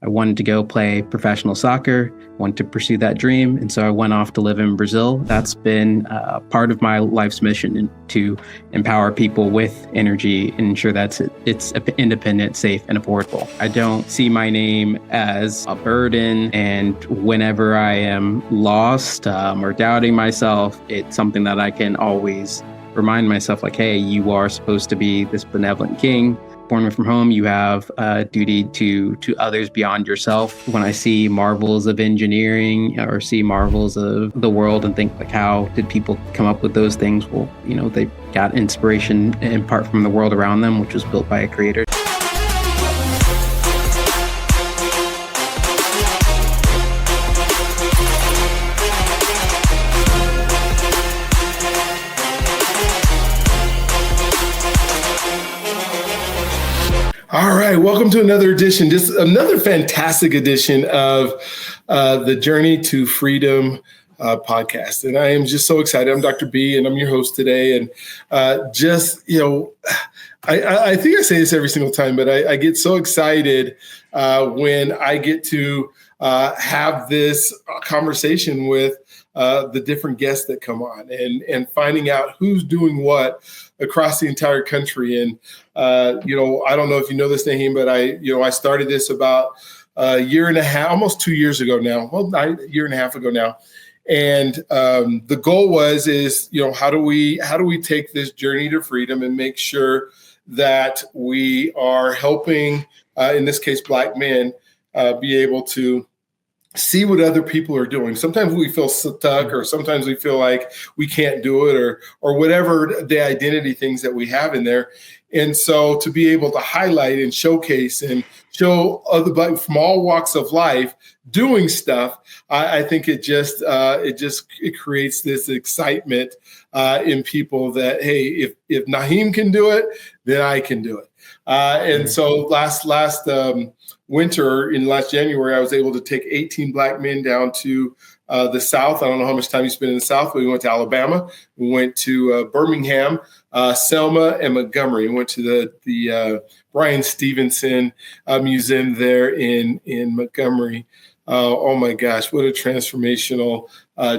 I wanted to go play professional soccer, wanted to pursue that dream. And so I went off to live in Brazil. That's been part of my life's mission, to empower people with energy and ensure that it's independent, safe, and affordable. I don't see my name as a burden. And whenever I am lost or doubting myself, it's something that I can always remind myself, like, hey, you are supposed to be this benevolent king. Born from home, you have a duty to others beyond yourself. When I see marvels of engineering or see marvels of the world and think, like, how did people come up with those things? Well, they got inspiration in part from the world around them, which was built by a creator. All right, welcome to another edition, just another fantastic edition of the Journey to Freedom podcast. And I am just so excited. I'm Dr. B, and I'm your host today. And I think I say this every single time, but I get so excited when I get to have this conversation with the different guests that come on and finding out who's doing what across the entire country. And, I don't know if you know this, Naeem, but I started this about a year and a half, almost 2 years ago now, a year and a half ago now. And the goal is, how do we take this journey to freedom and make sure that we are helping, in this case, Black men, be able to see what other people are doing. Sometimes we feel stuck, or sometimes we feel like we can't do it, or whatever the identity things that we have in there. And so to be able to highlight and showcase and show other Black from all walks of life doing stuff, I think it creates this excitement in people that, hey, if Naeem can do it, then I can do it. And so last winter, in last January, I was able to take 18 Black men down to the South. I don't know how much time you spent in the South, but we went to Alabama. We went to Birmingham, Selma, and Montgomery. We went to the Bryan Stevenson Museum there in Montgomery. Oh my gosh, what a transformational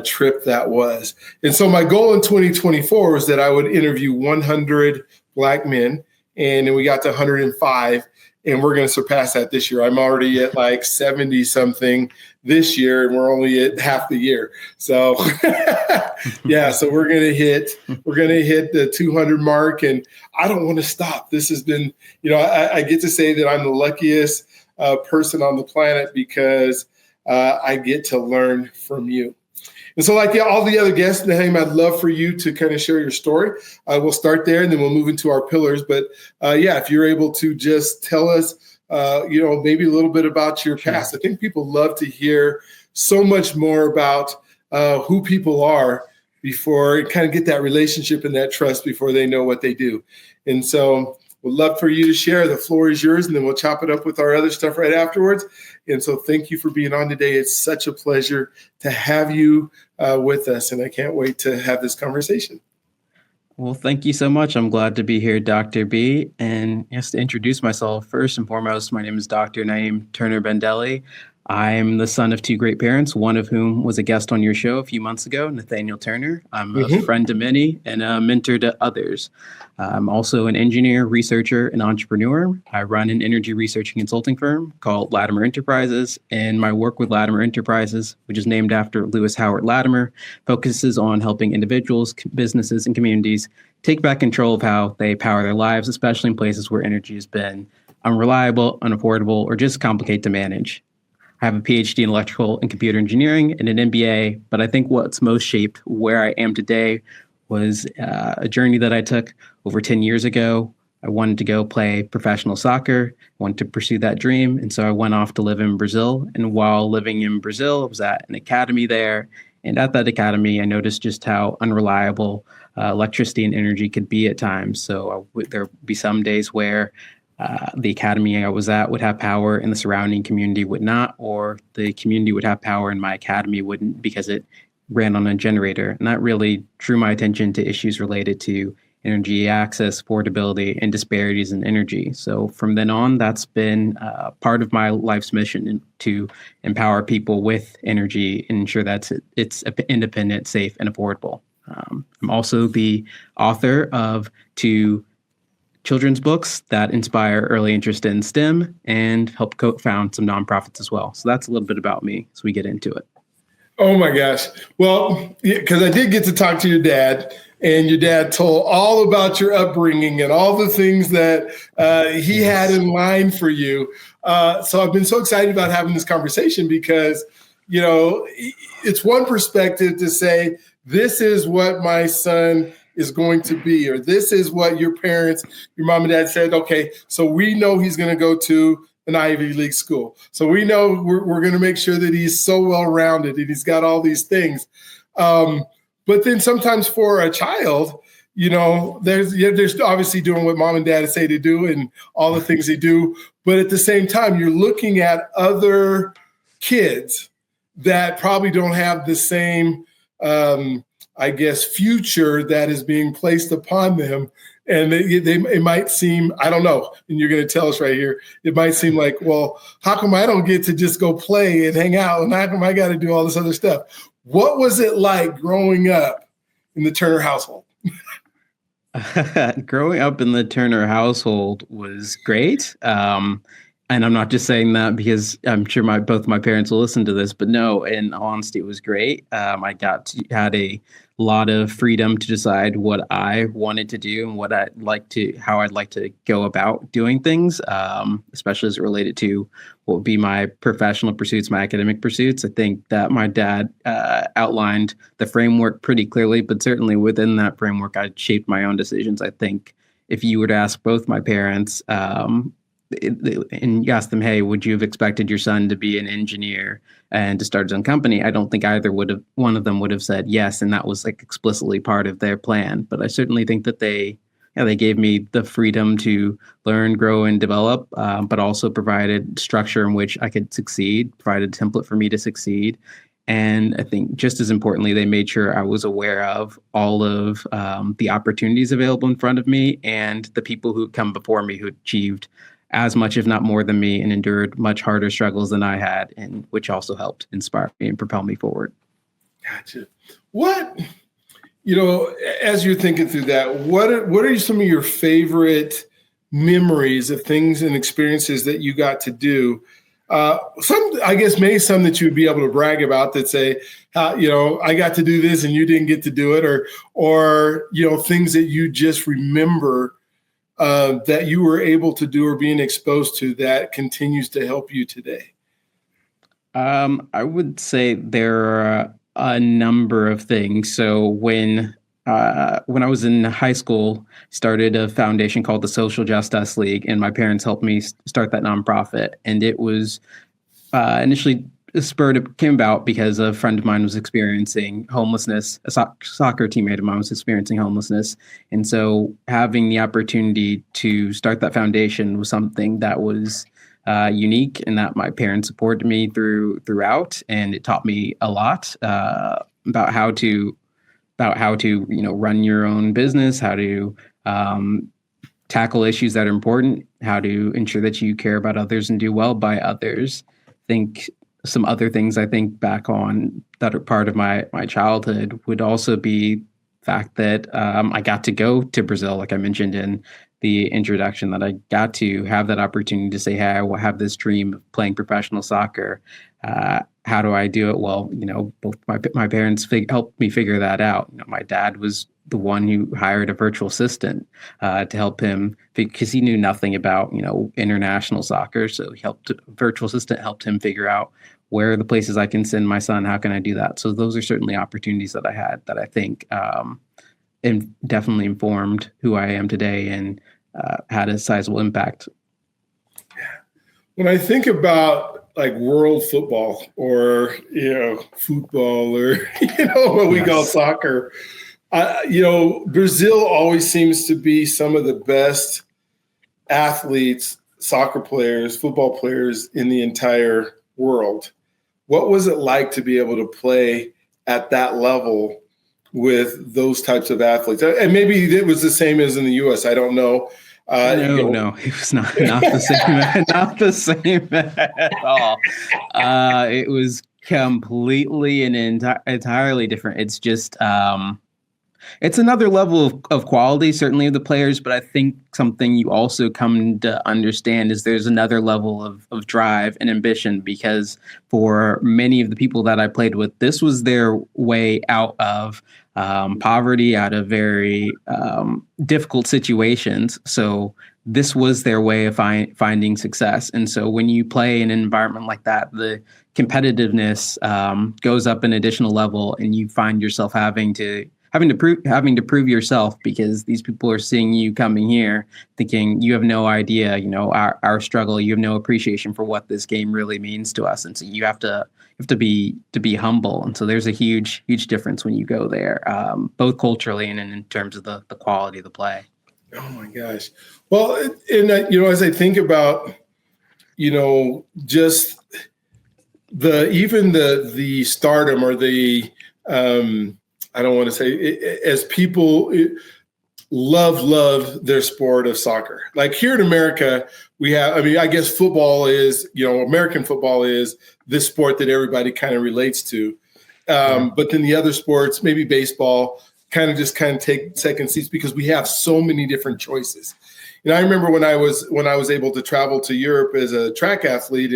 trip that was. And so my goal in 2024 was that I would interview 100 Black men, and then we got to 105. And we're going to surpass that this year. I'm already at like 70 something this year, and we're only at half the year. So yeah, so we're going to hit the 200 mark, and I don't want to stop. This has been, I get to say that I'm the luckiest person on the planet because I get to learn from you. And so, like all the other guests, Naeem, I'd love for you to kind of share your story. We'll start there, and then we'll move into our pillars. But if you're able to just tell us, maybe a little bit about your past. I think people love to hear so much more about who people are before, kind of get that relationship and that trust before they know what they do. And so we'd love for you to share. The floor is yours, and then we'll chop it up with our other stuff right afterwards. And so thank you for being on today. It's such a pleasure to have you with us, and I can't wait to have this conversation. Well, thank you so much. I'm glad to be here, Dr. B. And just to introduce myself, first and foremost, my name is Dr. Naeem Turner-Bendelli. I'm the son of two great parents, one of whom was a guest on your show a few months ago, Nathaniel Turner. I'm a friend to many and a mentor to others. I'm also an engineer, researcher, and entrepreneur. I run an energy research and consulting firm called Latimer Enterprises, and my work with Latimer Enterprises, which is named after Lewis Howard Latimer, focuses on helping individuals, businesses, and communities take back control of how they power their lives, especially in places where energy has been unreliable, unaffordable, or just complicated to manage. I have a PhD in electrical and computer engineering and an MBA, but I think what's most shaped where I am today was a journey that I took over 10 years ago. I wanted to go play professional soccer, wanted to pursue that dream. And so I went off to live in Brazil. And while living in Brazil, I was at an academy there. And at that academy, I noticed just how unreliable electricity and energy could be at times. So there would be some days where the academy I was at would have power and the surrounding community would not, or the community would have power and my academy wouldn't because it ran on a generator. And that really drew my attention to issues related to energy access, affordability, and disparities in energy. So from then on, that's been part of my life's mission to empower people with energy and ensure that it's independent, safe, and affordable. I'm also the author of two children's books that inspire early interest in STEM and help co-found some nonprofits as well. So that's a little bit about me as we get into it. Oh my gosh. Well, because I did get to talk to your dad, and your dad told all about your upbringing and all the things that he had in line for you. So I've been so excited about having this conversation because, it's one perspective to say, this is what my son is going to be, or this is what your parents, your mom and dad said, okay, so we know he's going to go to an Ivy League school. So we know we're going to make sure that he's so well-rounded and he's got all these things. But then sometimes for a child, there's obviously doing what mom and dad say to do and all the things they do. But at the same time, you're looking at other kids that probably don't have the same, future that is being placed upon them. And it might seem, I don't know, and you're going to tell us right here, it might seem like, well, how come I don't get to just go play and hang out? And how come I got to do all this other stuff? What was it like growing up in the Turner household? Growing up in the Turner household was great. And I'm not just saying that because I'm sure both my parents will listen to this, but no, in all honesty, it was great. I had a lot of freedom to decide what I wanted to do and how I'd like to go about doing things, especially as it related to what would be my professional pursuits, my academic pursuits. I think that my dad outlined the framework pretty clearly, but certainly within that framework, I shaped my own decisions. I think if you were to ask both my parents, and you ask them, hey, would you have expected your son to be an engineer and to start his own company? I don't think one of them would have said yes. And that was like explicitly part of their plan. But I certainly think that they gave me the freedom to learn, grow, and develop, but also provided structure in which I could succeed, provided a template for me to succeed. And I think just as importantly, they made sure I was aware of all of the opportunities available in front of me and the people who come before me who achieved as much, if not more than me, and endured much harder struggles than I had, and which also helped inspire me and propel me forward. Gotcha. What, as you're thinking through that, what are some of your favorite memories of things and experiences that you got to do? Maybe some that you'd be able to brag about that say, I got to do this and you didn't get to do it, or things that you just remember that you were able to do or being exposed to that continues to help you today? I would say there are a number of things. So when I was in high school, started a foundation called the Social Justice League, and my parents helped me start that nonprofit. And it was initially came about because a friend of mine was experiencing homelessness. A soccer teammate of mine was experiencing homelessness. And so having the opportunity to start that foundation was something that was unique, and that my parents supported me throughout. And it taught me a lot about how to run your own business, how to tackle issues that are important, how to ensure that you care about others and do well by others. I think some other things I think back on that are part of my childhood would also be the fact that I got to go to Brazil, like I mentioned in the introduction, that I got to have that opportunity to say, hey, I have this dream of playing professional soccer. How do I do it? Well, both my parents helped me figure that out. My dad was the one who hired a virtual assistant to help him, because he knew nothing about international soccer. So virtual assistant helped him figure out where are the places I can send my son. How can I do that? So those are certainly opportunities that I had that I think definitely informed who I am today and had a sizable impact. When I think about like world football or football or what we call soccer, Brazil always seems to be some of the best athletes, soccer players, football players in the entire world. What was it like to be able to play at that level with those types of athletes? And maybe it was the same as in the U.S. I don't know. No, it was not the same, not the same at all. It was completely and entirely different. It's just it's another level of quality, certainly of the players, but I think something you also come to understand is there's another level of drive and ambition, because for many of the people that I played with, this was their way out of poverty, out of very difficult situations. So this was their way of finding success. And so when you play in an environment like that, the competitiveness goes up an additional level, and you find yourself having to prove yourself, because these people are seeing you coming here thinking you have no idea, our struggle. You have no appreciation for what this game really means to us. And so you have to be humble. And so there's a huge difference when you go there, both culturally and in terms of the quality of the play. Oh my gosh. Well, and as I think about, just the stardom, or the, I don't want to say, as people love their sport of soccer. Like here in America, we have, I guess football is, American football is this sport that everybody kind of relates to. But then the other sports, maybe baseball, kind of take second seats because we have so many different choices. I remember when I was able to travel to Europe as a track athlete,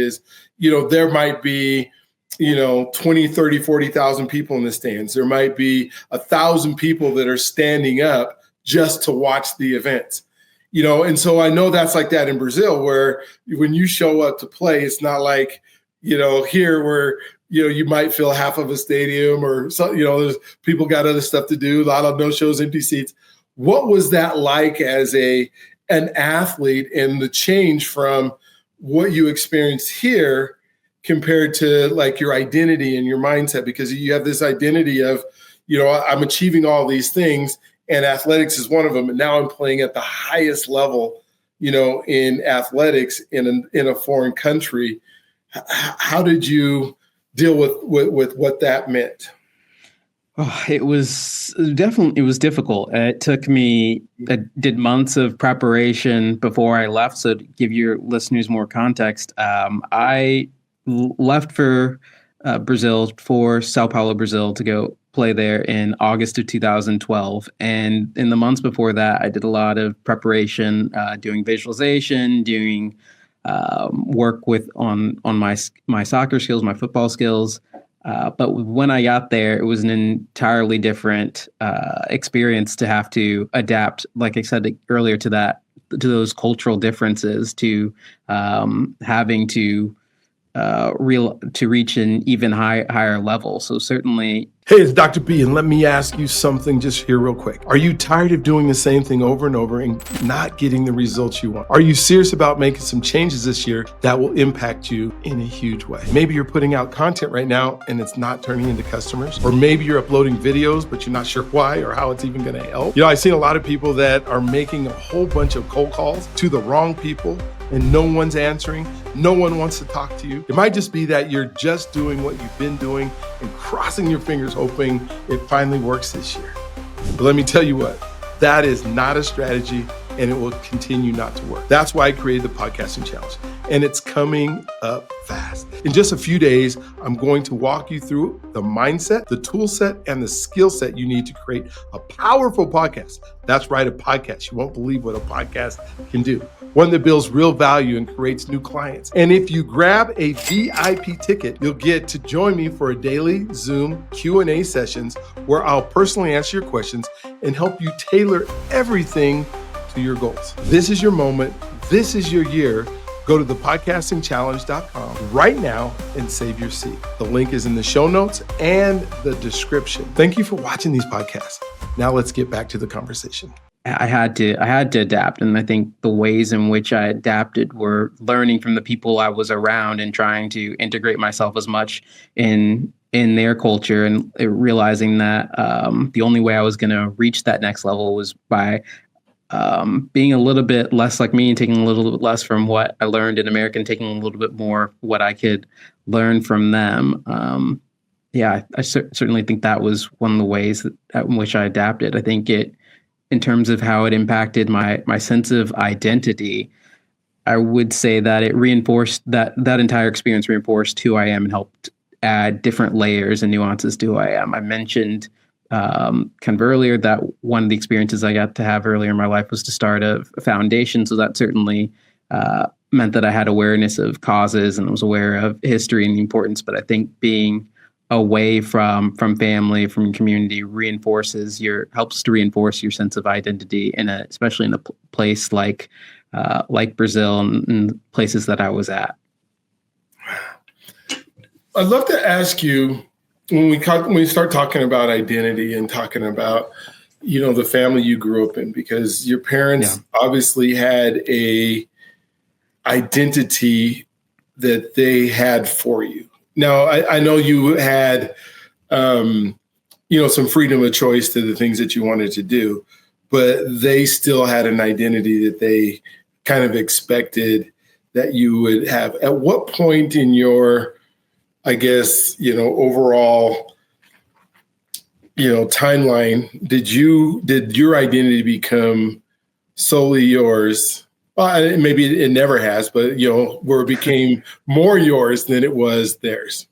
there might be 20, 30, 40,000 people in the stands. There might be 1,000 people that are standing up just to watch the events, and so I know that's like that in Brazil, where when you show up to play, it's not like, here where, you might fill half of a stadium, or so, there's people got other stuff to do, a lot of no shows, empty seats. What was that like as an athlete, and the change from what you experienced here compared to like your identity and your mindset? Because you have this identity of, I'm achieving all these things, and athletics is one of them. And now I'm playing at the highest level, in athletics in a foreign country. How did you deal with what that meant? Oh, it was difficult. It took me, I did months of preparation before I left. So to give your listeners more context, I left for Brazil, for Sao Paulo, Brazil, to go play there in August of 2012. And in the months before that, I did a lot of preparation, doing visualization, doing work on my soccer skills, my football skills. But when I got there, it was an entirely different experience to have to adapt, like I said earlier, to those cultural differences, to having to reach an even higher level. So certainly. Hey, it's Dr. B, and let me ask you something just here real quick. Are you tired of doing the same thing over and over and not getting the results you want? Are you serious about making some changes this year that will impact you in a huge way? Maybe you're putting out content right now and it's not turning into customers, or maybe you're uploading videos, but you're not sure why or how it's even going to help. I've seen a lot of people that are making a whole bunch of cold calls to the wrong people, and no one's answering. No one wants to talk to you. It might just be that you're just doing what you've been doing and crossing your fingers, hoping it finally works this year. But let me tell you what, that is not a strategy, and it will continue not to work. That's why I created the Podcasting Challenge, and it's coming up fast. In just a few days, I'm going to walk you through the mindset, the tool set, and the skill set you need to create a powerful podcast. That's right, a podcast. You won't believe what a podcast can do. One that builds real value and creates new clients. And if you grab a VIP ticket, you'll get to join me for a daily Zoom Q&A sessions where I'll personally answer your questions and help you tailor everything to your goals. This is your moment. This is your year. Go to thepodcastingchallenge.com right now and save your seat. The link is in the show notes and the description. Thank you for watching these podcasts. Now let's get back to the conversation. I had to adapt. And I think the ways in which I adapted were learning from the people I was around and trying to integrate myself as much in their culture, and realizing that the only way I was going to reach that next level was by being a little bit less like me and taking a little bit less from what I learned in America and taking a little bit more what I could learn from them. Yeah, I certainly think that was one of the ways in which I adapted. I think in terms of how it impacted my sense of identity, I would say that it reinforced that entire experience reinforced who I am and helped add different layers and nuances to who I am. I mentioned kind of earlier that one of the experiences I got to have earlier in my life was to start a foundation. So that certainly meant that I had awareness of causes and was aware of history and the importance. But I think being away from family, from community, helps to reinforce your sense of identity especially in a place like Brazil and places that I was at. I'd love to ask you, when we start talking about identity and talking about, the family you grew up in, because your parents obviously had a identity that they had for you. Now, I know you had, some freedom of choice to the things that you wanted to do, but they still had an identity that they kind of expected that you would have. At what point in your, I guess, overall, timeline, did your identity become solely yours? Well, maybe it never has, but, where it became more yours than it was theirs?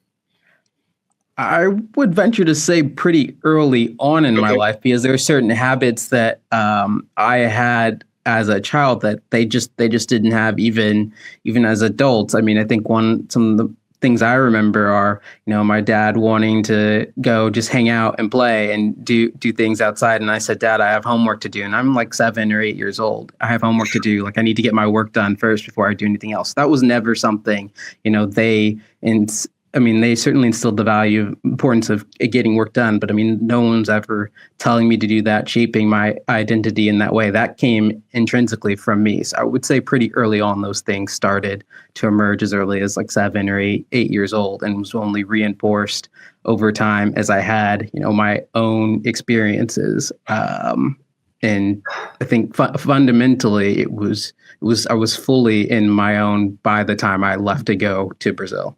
I would venture to say pretty early on in my life, because there are certain habits that I had as a child that they just didn't have even as adults. I mean, I think some of the things I remember are, my dad wanting to go just hang out and play and do things outside. And I said, Dad, I have homework to do. And I'm like 7 or 8 years old. I have homework to do. Like, I need to get my work done first before I do anything else. That was never something, they certainly instilled the importance of getting work done. But no one's ever telling me to do that, shaping my identity in that way. That came intrinsically from me. So I would say pretty early on, those things started to emerge as early as like 7 or 8 years old, and was only reinforced over time as I had, my own experiences. And I think fundamentally I was fully in my own by the time I left to go to Brazil.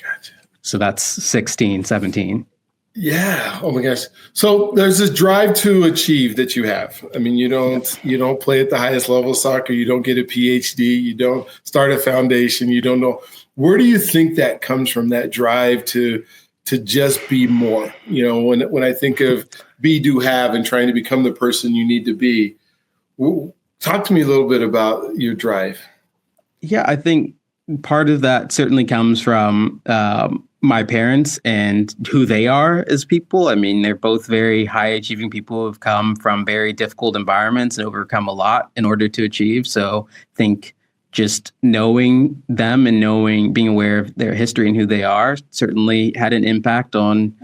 Gotcha. So that's 16, 17. Yeah. Oh my gosh. So there's this drive to achieve that you have. You don't play at the highest level of soccer. You don't get a PhD. You don't start a foundation. You don't know. Where do you think that comes from, that drive to just be more? When I think of be, do, have, and trying to become the person you need to be, talk to me a little bit about your drive. Yeah, I think part of that certainly comes from my parents and who they are as people. They're both very high achieving people who have come from very difficult environments and overcome a lot in order to achieve. So I think just knowing them and being aware of their history and who they are certainly had an impact on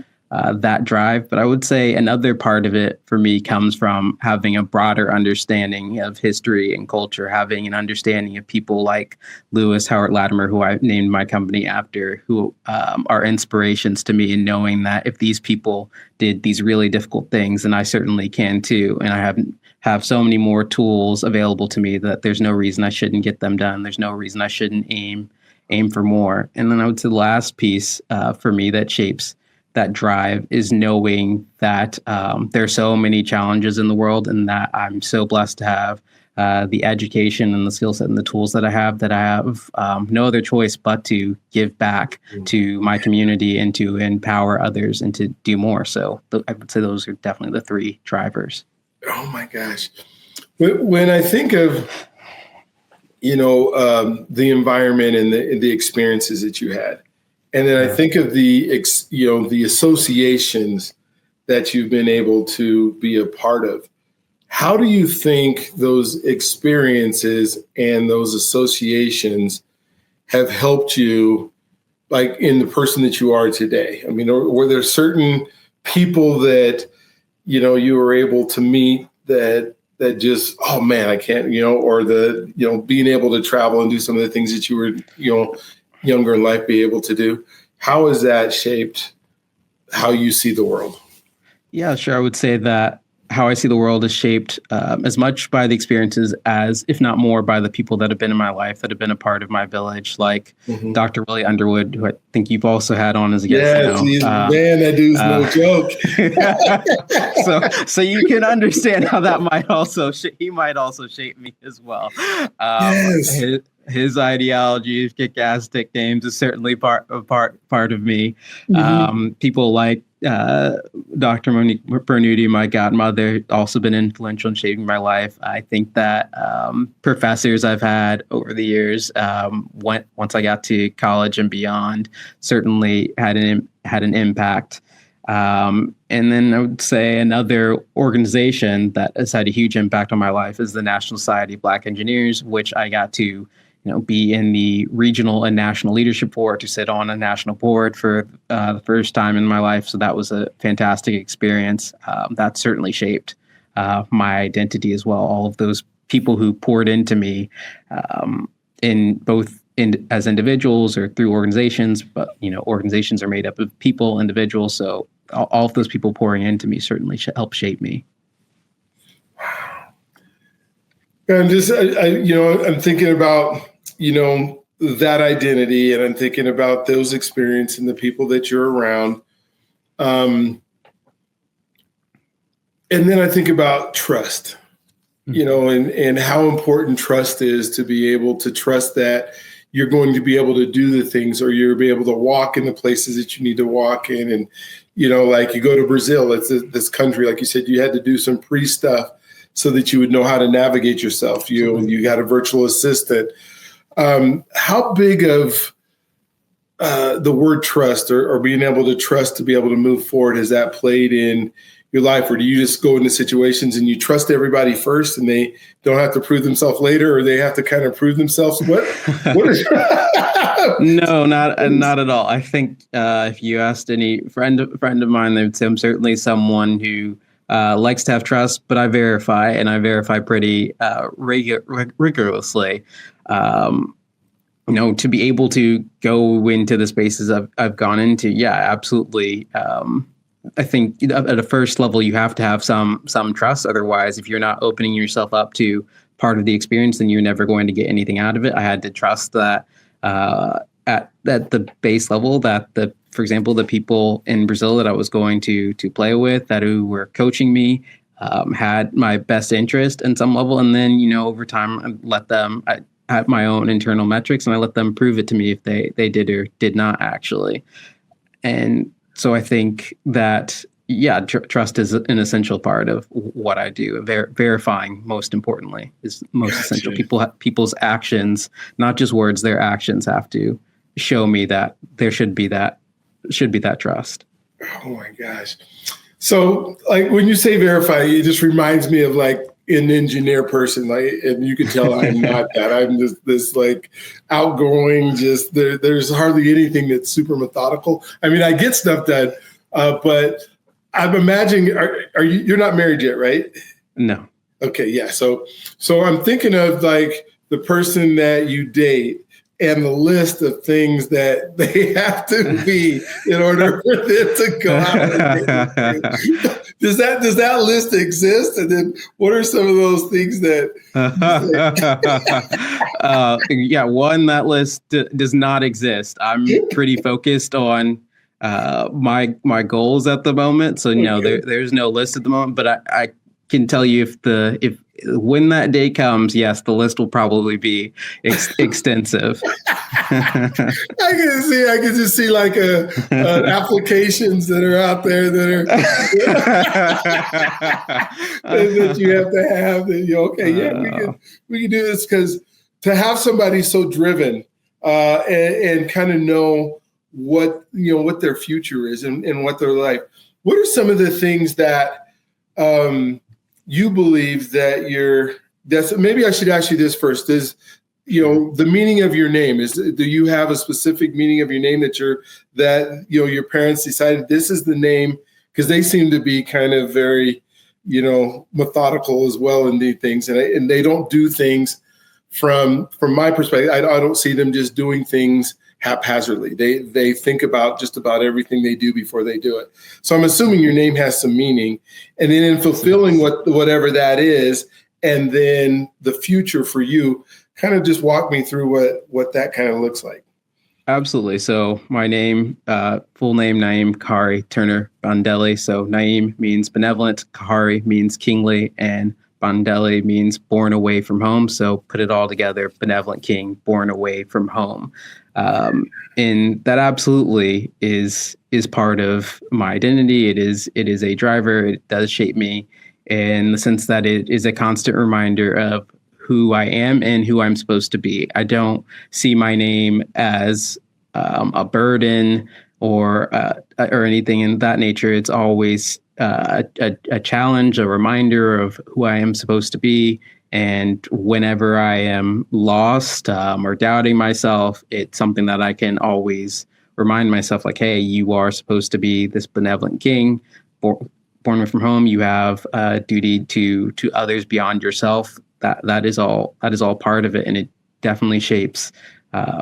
that drive. But I would say another part of it for me comes from having a broader understanding of history and culture, having an understanding of people like Lewis Howard Latimer, who I named my company after, who are inspirations to me, and knowing that if these people did these really difficult things, then I certainly can too. And I have so many more tools available to me that there's no reason I shouldn't get them done. There's no reason I shouldn't aim for more. And then I would say the last piece for me that shapes that drive is knowing that there are so many challenges in the world, and that I'm so blessed to have the education and the skill set and the tools that I have no other choice but to give back to my community and to empower others and to do more. So I would say those are definitely the three drivers. Oh my gosh. When I think of, the environment and the experiences that you had, and then I think of the associations that you've been able to be a part of. How do you think those experiences and those associations have helped you, like, in the person that you are today? Were there certain people that, you were able to meet that just, oh man, I can't, or being able to travel and do some of the things that you were, younger in life be able to do? How has that shaped how you see the world? Yeah, sure. I would say that how I see the world is shaped as much by the experiences as, if not more, by the people that have been in my life, that have been a part of my village, like Dr. Willie Underwood, who I think you've also had on as a guest. Yes, man, that dude's no joke. So you can understand how that might also he might also shape me as well. Yes. His ideology of kick-ass nicknames is certainly part of me. People like Dr. Monique Bernuti, my godmother, also been influential in shaping my life. I think that professors I've had over the years, once I got to college and beyond, certainly had an impact. And then I would say another organization that has had a huge impact on my life is the National Society of Black Engineers, which I got to be in the regional and national leadership board, to sit on a national board for the first time in my life. So that was a fantastic experience. That certainly shaped my identity as well. All of those people who poured into me, as individuals or through organizations, but organizations are made up of people, individuals. So all of those people pouring into me certainly helped shape me. And I'm thinking about, that identity, and I'm thinking about those experiences and the people that you're around. And then I think about trust, and how important trust is, to be able to trust that you're going to be able to do the things, or you'll be able to walk in the places that you need to walk in. And, like you go to Brazil, it's this country, like you said, you had to do some pre-stuff so that you would know how to navigate yourself. You got a virtual assistant. How big of the word trust, or being able to trust to be able to move forward, has that played in your life? Or do you just go into situations and you trust everybody first, and they don't have to prove themselves later, or they have to kind of prove themselves? What is No, not at all. I think if you asked any friend of mine, they would say I'm certainly someone who likes to have trust, but I verify pretty rigorously. To be able to go into the spaces I've gone into, yeah, absolutely. I think at a first level, you have to have some trust. Otherwise, if you're not opening yourself up to part of the experience, then you're never going to get anything out of it. I had to trust that at the base level, that for example, the people in Brazil that I was going to play with, who were coaching me, had my best interest in some level. And then, over time, I had my own internal metrics, and I let them prove it to me if they did or did not actually. And so I think that, yeah, trust is an essential part of what I do. Verifying, most importantly, is most essential. People's actions, not just words, their actions have to show me that there should be that trust. Oh my gosh. So, like, when you say verify, it just reminds me of like an engineer person, and you can tell I'm not that. I'm just this like outgoing, just there's hardly anything that's super methodical. I mean, I get stuff done, but I'm imagining, you're not married yet, right? No. Okay. Yeah. So I'm thinking of like the person that you date, and the list of things that they have to be in order for them to go out. Does that list exist? And then what are some of those things that? That list does not exist. I'm pretty focused on my goals at the moment. So there's no list at the moment. But I can tell you if when that day comes, yes, the list will probably be extensive. I can just see like applications that are out there that you have to have. That we can do this, because to have somebody so driven and kind of know what their future is and what their life. What are some of the things that you believe that's maybe I should ask you this first, is, the meaning of your name do you have a specific meaning of your name that your parents decided this is the name? Because they seem to be kind of very, methodical as well in these things. And they don't do things from my perspective. I don't see them just doing things haphazardly. They think about just about everything they do before they do it. So I'm assuming your name has some meaning, and then in fulfilling whatever that is, and then the future for you, kind of just walk me through what that kind of looks like. Absolutely. So my name, full name, Naeem Turner-Bandeli. So Naeem means benevolent, Kahari means kingly, and Bandeli means born away from home. So put it all together, benevolent king, born away from home. And that absolutely is part of my identity. It is a driver. It does shape me in the sense that it is a constant reminder of who I am and who I'm supposed to be. I don't see my name as a burden or anything in that nature. It's always a challenge, a reminder of who I am supposed to be. And whenever I am lost or doubting myself, it's something that I can always remind myself, like, hey, you are supposed to be this benevolent king, born from home. You have a duty to others beyond yourself. That is all part of it, and it definitely shapes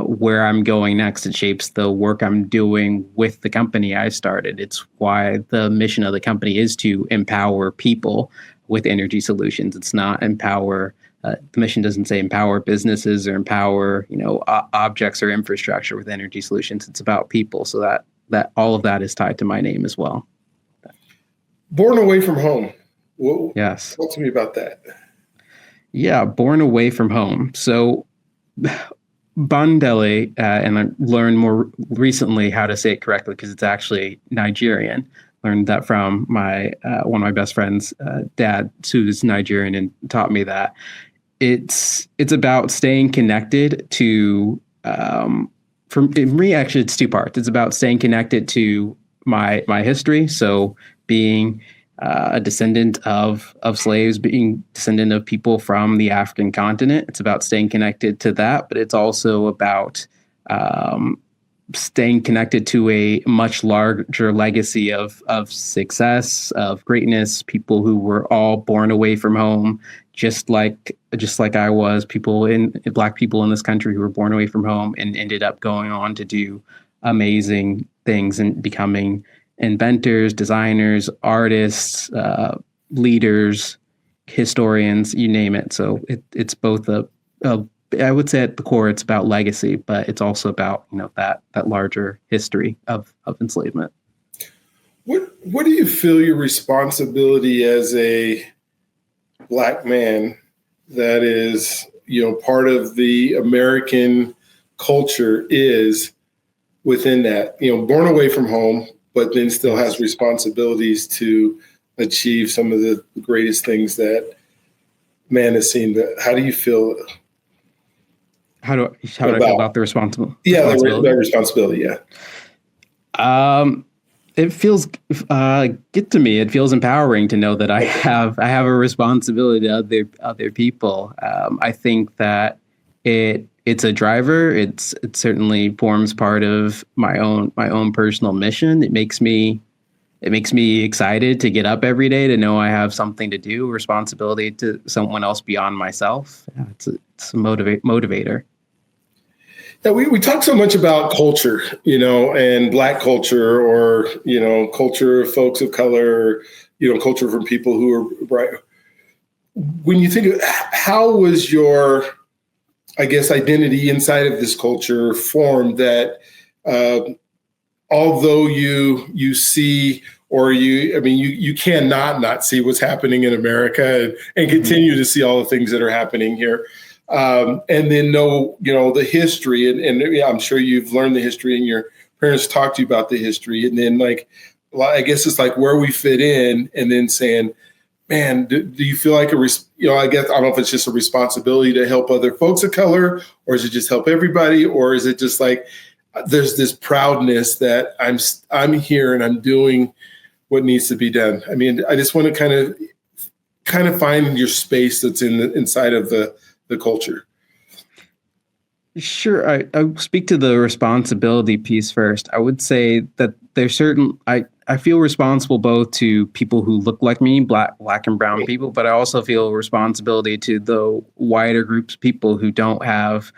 where I'm going next. It shapes the work I'm doing with the company I started. It's why the mission of the company is to empower people with energy solutions. It's not empower. The mission doesn't say empower businesses or empower objects or infrastructure with energy solutions. It's about people. So that all of that is tied to my name as well. Born away from home. Yes. Talk to me about that. Yeah, born away from home. So Bandele, and I learned more recently how to say it correctly because it's actually Nigerian. Learned that from my one of my best friends' dad, who's Nigerian, and taught me that it's about staying connected to. For me, actually, it's two parts. It's about staying connected to my history. So being a descendant of slaves, being descendant of people from the African continent. It's about staying connected to that, but it's also about staying connected to a much larger legacy of success, of greatness, people who were all born away from home, just like I was, Black people in this country who were born away from home and ended up going on to do amazing things and becoming inventors, designers, artists, leaders, historians, you name it. So it's both I would say at the core, it's about legacy, but it's also about that larger history of enslavement. What do you feel your responsibility as a Black man that is part of the American culture is within that? Born away from home, but then still has responsibilities to achieve some of the greatest things that man has seen. But how do you feel? How do I feel about the responsibility? Yeah, the responsibility. Yeah. It feels good to me. It feels empowering to know that I have a responsibility to other people. I think that it's a driver. It certainly forms part of my own personal mission. It makes me excited to get up every day, to know I have something to do, responsibility to someone else beyond myself. Yeah, it's a motivator. Yeah, we talk so much about culture, and Black culture, or culture of folks of color, culture from people who are bright. When you think of how was your, I guess, identity inside of this culture formed, that although you see, or you cannot not see what's happening in America and continue to see all the things that are happening here. And then know the history, and I'm sure you've learned the history, and your parents talked to you about the history, and then I guess it's like where we fit in, and then saying, man, do you feel like I guess I don't know if it's just a responsibility to help other folks of color, or is it just help everybody, or is it just like there's this proudness that I'm here and I'm doing what needs to be done? I mean, I just want to kind of find your space that's inside of the culture. Sure. I speak to the responsibility piece first. I would say that there's I feel responsible both to people who look like me, black and brown people, but I also feel responsibility to the wider groups of people who don't have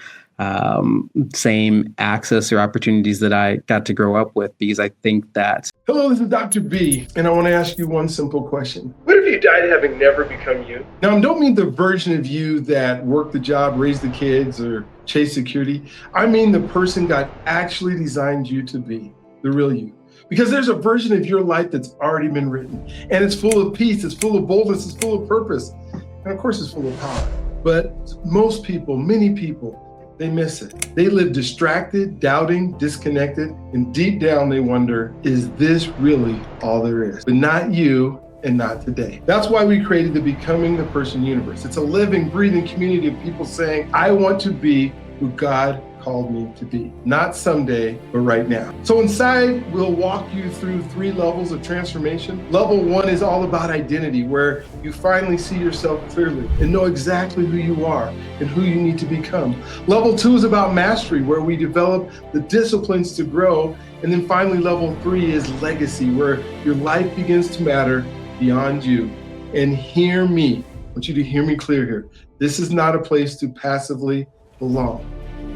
same access or opportunities that I got to grow up with, because I think that. Hello, this is Dr. B, and I want to ask you one simple question. What if you died having never become you? Now, I don't mean the version of you that worked the job, raised the kids, or chased security. I mean the person God actually designed you to be, the real you. Because there's a version of your life that's already been written, and it's full of peace, it's full of boldness, it's full of purpose, and of course it's full of power. But most people, many people, they miss it. They live distracted, doubting, disconnected, and deep down they wonder, is this really all there is? But not you and not today. That's why we created the Becoming the Person universe. It's a living, breathing community of people saying, I want to be who God called me to be. Not someday, but right now. So inside, we'll walk you through 3 levels of transformation. Level 1 is all about identity, where you finally see yourself clearly and know exactly who you are and who you need to become. Level 2 is about mastery, where we develop the disciplines to grow. And then finally, level 3 is legacy, where your life begins to matter beyond you. And hear me. I want you to hear me clear here. This is not a place to passively belong.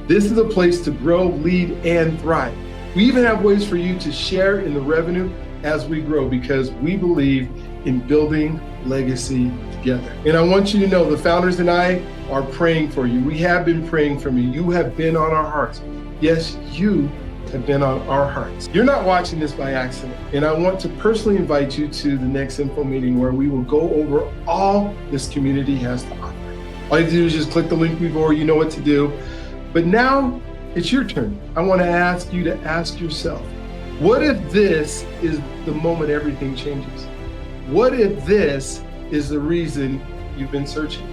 This is a place to grow, lead, and thrive. We even have ways for you to share in the revenue as we grow, because we believe in building legacy together. And I want you to know the founders and I are praying for you. We have been praying for you. You have been on our hearts. Yes, you have been on our hearts. You're not watching this by accident. And I want to personally invite you to the next info meeting, where we will go over all this community has to offer. All you have to do is just click the link before, you know what to do. But now it's your turn. I want to ask you to ask yourself, what if this is the moment everything changes? What if this is the reason you've been searching?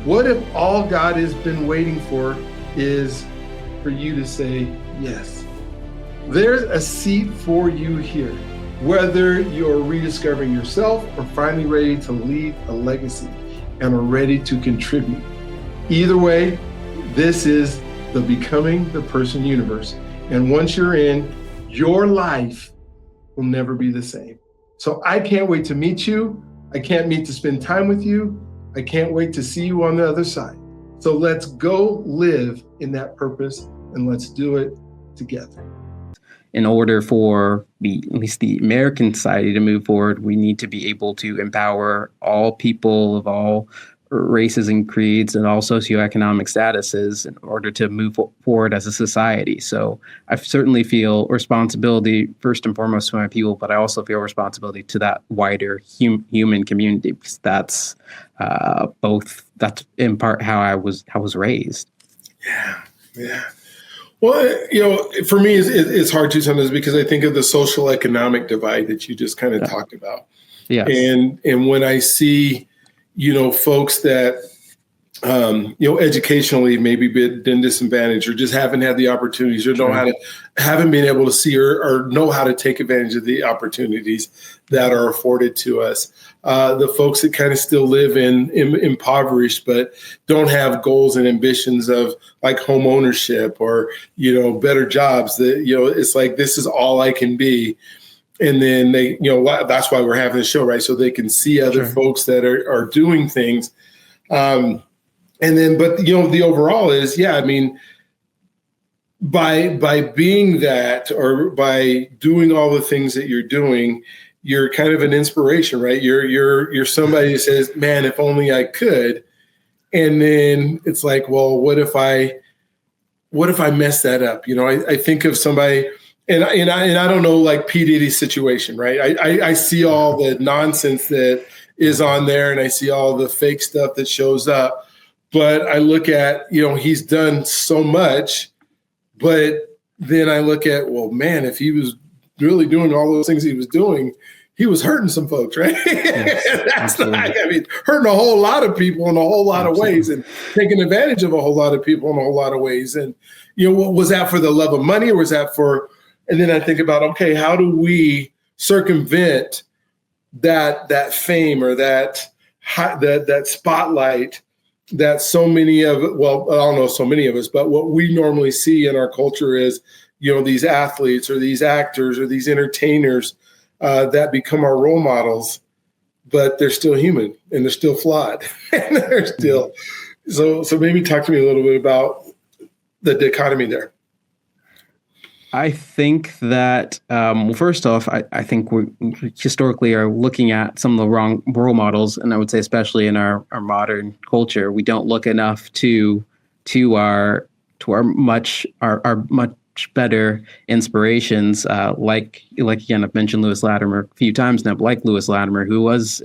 What if all God has been waiting for is for you to say yes? There's a seat for you here, whether you're rediscovering yourself or finally ready to leave a legacy and are ready to contribute. Either way, this is the Becoming the Person universe. And once you're in, your life will never be the same. So I can't wait to meet you. I can't wait to spend time with you. I can't wait to see you on the other side. So let's go live in that purpose, and let's do it together. In order for at least the American society to move forward, we need to be able to empower all people of all races and creeds and all socioeconomic statuses in order to move forward as a society. So I certainly feel responsibility first and foremost to my people, but I also feel responsibility to that wider human community, because that's that's in part how I was raised. Yeah. Well, for me, it's hard to sometimes, because I think of the social economic divide that you just kind of talked about. Yes. And when I see, folks that, educationally maybe been disadvantaged, or just haven't had the opportunities, or haven't been able to see or know how to take advantage of the opportunities that are afforded to us. The folks that kind of still live in impoverished, but don't have goals and ambitions of like home ownership or, better jobs, that, it's like, this is all I can be. And then they, that's why we're having the show, right? So they can see other folks that are doing things. But the overall is, by being that, or by doing all the things that you're doing, you're kind of an inspiration, right? You're somebody who says, man, if only I could. And then it's like, well, what if I mess that up? I think of somebody, and I don't know, like P. Diddy's situation, right? I see all the nonsense that is on there, and I see all the fake stuff that shows up. But I look at, he's done so much, but then I look at, well, man, if he was really doing all those things he was doing, he was hurting some folks, right? Yes, hurting a whole lot of people in a whole lot of ways, and taking advantage of a whole lot of people in a whole lot of ways. And, was that for the love of money, or was that for, and then I think about, okay, how do we circumvent that fame, or that spotlight that so many of, well, I don't know so many of us, but what we normally see in our culture is, these athletes or these actors or these entertainers that become our role models, but they're still human and they're still flawed. And they're still, so maybe talk to me a little bit about the dichotomy there? I think that, well, first off, I think we historically are looking at some of the wrong role models. And I would say, especially in our modern culture, we don't look enough to our much better inspirations. Again, I've mentioned Lewis Latimer a few times now, but like Lewis Latimer, whose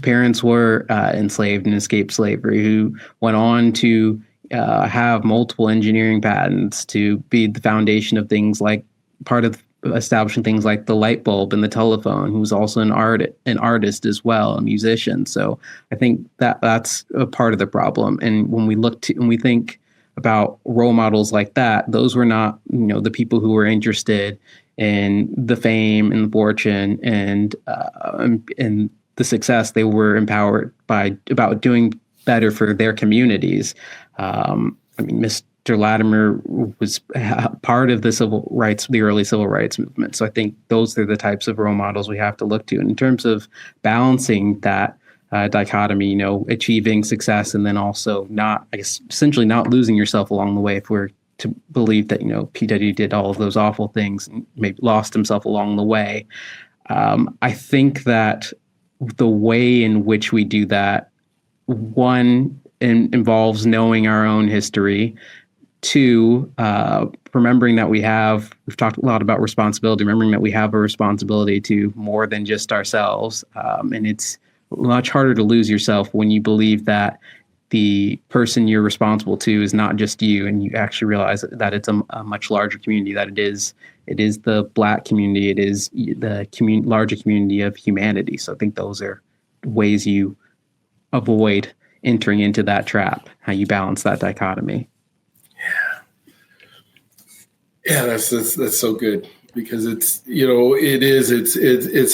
parents were enslaved and escaped slavery, who went on to have multiple engineering patents, to be the foundation of things like part of establishing things like the light bulb and the telephone, who was also an artist as well, a musician. So I think that's a part of the problem. And when we think about role models like that, those were not, the people who were interested in the fame and the fortune and the success. They were empowered about doing better for their communities. Mr. Latimer was part of the early civil rights movement. So I think those are the types of role models we have to look to. And in terms of balancing that dichotomy, achieving success and then also essentially not losing yourself along the way. If we're to believe that, P. Diddy did all of those awful things and maybe lost himself along the way. I think that the way in which we do that, one, involves knowing our own history. Two, remembering that we've talked a lot about responsibility, remembering that we have a responsibility to more than just ourselves. And it's much harder to lose yourself when you believe that the person you're responsible to is not just you, and you actually realize that it's a much larger community, that it is the Black community, it is the larger community of humanity. So I think those are ways you avoid entering into that trap, how you balance that dichotomy. Yeah, that's so good, because it's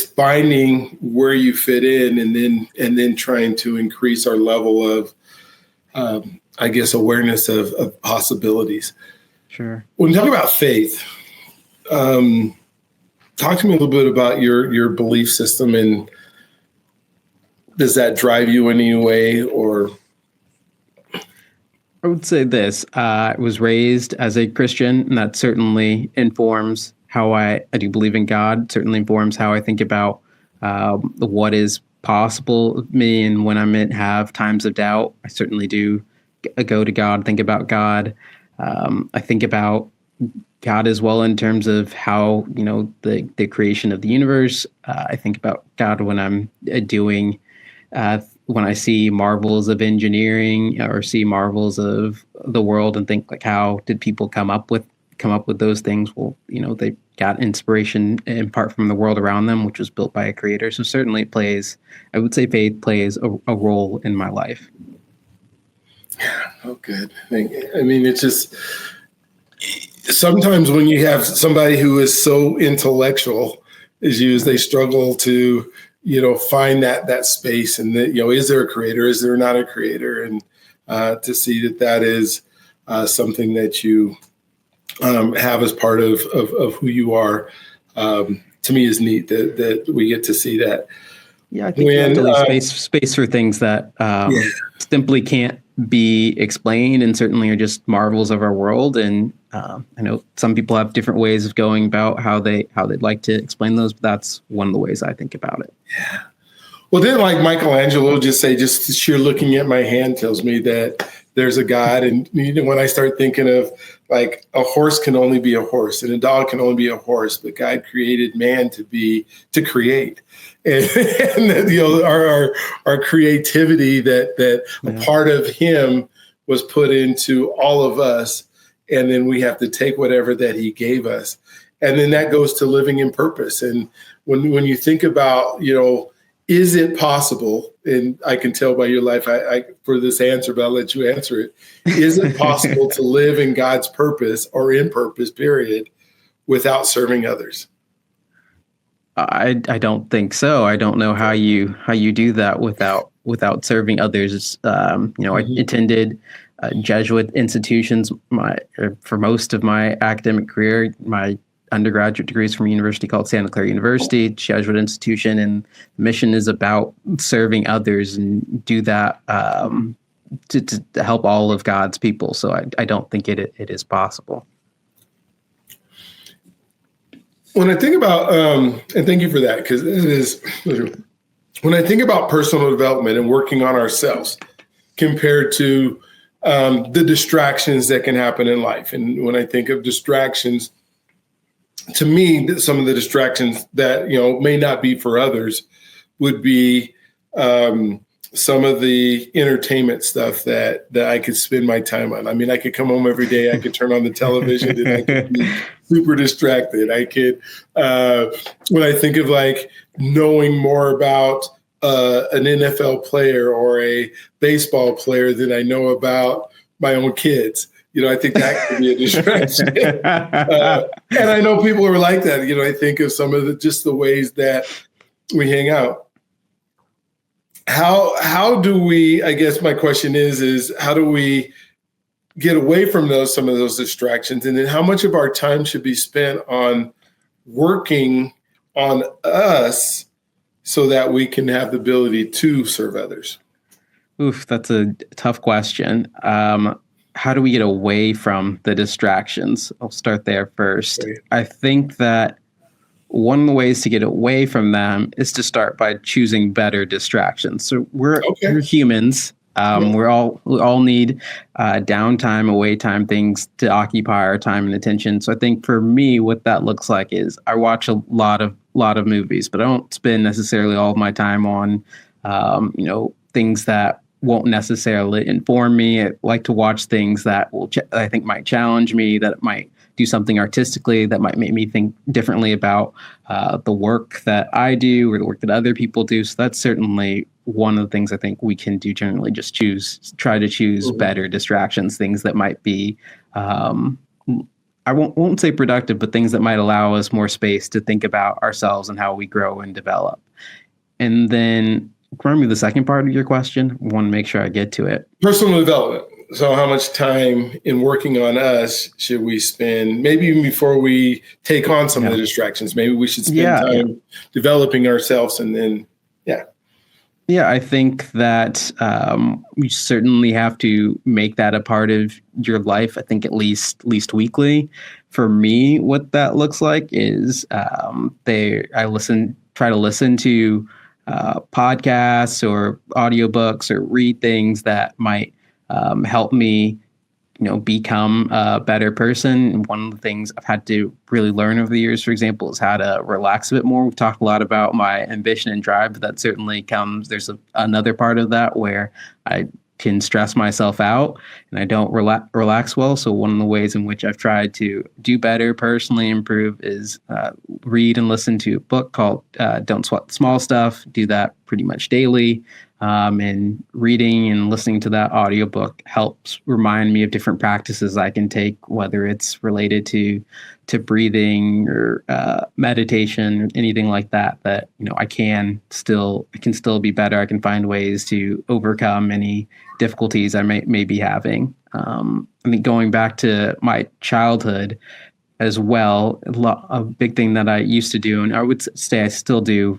finding where you fit in, and then trying to increase our level of awareness of possibilities. Sure. When you talk about faith, talk to me a little bit about your belief system, and does that drive you in any way? Or I would say this: I was raised as a Christian, and that certainly informs how I do believe in God. Certainly informs how I think about what is possible of me, and when have times of doubt, I certainly do go to God, think about God. I think about God as well in terms of how the creation of the universe. I think about God when I'm doing. When I see marvels of engineering or see marvels of the world, and think like, how did people come up with those things? Well, they got inspiration in part from the world around them, which was built by a creator. So certainly I would say faith plays a role in my life. Oh, good. I mean, it's just sometimes when you have somebody who is so intellectual as you, they struggle to find that space, and that, is there a creator? Is there not a creator? And to see that is something that you have as part of who you are, to me is neat that we get to see that. Yeah, I think you have to leave space for things that simply can't be explained, and certainly are just marvels of our world. And I know some people have different ways of going about how they'd like to explain those, but that's one of the ways I think about it. Yeah. Well, didn't like Michelangelo just say, just sheer looking at my hand tells me that there's a God? And when I start thinking of, like, a horse can only be a horse, and a dog can only be a horse, but God created man to create. And our creativity, that a part of him was put into all of us, and then we have to take whatever that he gave us, and then that goes to living in purpose. And when you think about, is it possible? And I can tell by your life, I for this answer, but I'll let you answer it. Is it possible to live in God's purpose, or in purpose, period, without serving others? I don't think so. I don't know how you do that without serving others. I attended Jesuit institutions for most of my academic career. My undergraduate degrees from a university called Santa Clara University, Jesuit institution, and the mission is about serving others, and do that to help all of God's people. So I don't think it is possible. When I think about, and thank you for that, because it is, when I think about personal development and working on ourselves compared to the distractions that can happen in life. And when I think of distractions, to me, some of the distractions that, may not be for others would be some of the entertainment stuff that I could spend my time on. I mean, I could come home every day, I could turn on the television and I could be super distracted. I could, when I think of like knowing more about an NFL player or a baseball player than I know about my own kids, I think that could be a distraction. And I know people are like that. I think of some of the ways that we hang out. How do we, I guess my question is how do we get away from some of those distractions? And then how much of our time should be spent on working on us so that we can have the ability to serve others? Oof, that's a tough question. How do we get away from the distractions? I'll start there first. Okay. I think that one of the ways to get away from them is to start by choosing better distractions. So we're humans. We all need downtime, away time, things to occupy our time and attention. So I think for me, what that looks like is I watch a lot of movies, but I don't spend necessarily all of my time on things that won't necessarily inform me. I like to watch things that I think might challenge me, that might do something artistically, that might make me think differently about the work that I do or the work that other people do. So that's certainly one of the things I think we can do generally, just try to choose better distractions, things that might be, I won't say productive, but things that might allow us more space to think about ourselves and how we grow and develop. And then remember the second part of your question. I want to make sure I get to it. Personal development. So how much time in working on us should we spend, maybe even before we take on some of the distractions? Maybe we should spend time developing ourselves and then, Yeah, I think that you certainly have to make that a part of your life. I think at least weekly. For me, what that looks like is try to listen to podcasts or audiobooks or read things that might help me, become a better person. And one of the things I've had to really learn over the years, for example, is how to relax a bit more. We've talked a lot about my ambition and drive, but that certainly there's another part of that where I can stress myself out and I don't relax well. So one of the ways in which I've tried to do better, personally improve, is read and listen to a book called Don't Sweat the Small Stuff. Do that pretty much daily. And reading and listening to that audiobook helps remind me of different practices I can take, whether it's related to breathing or meditation or anything like that, I can still be better. I can find ways to overcome any difficulties I may be having. I think going back to my childhood as well, a big thing that I used to do, and I would say I still do,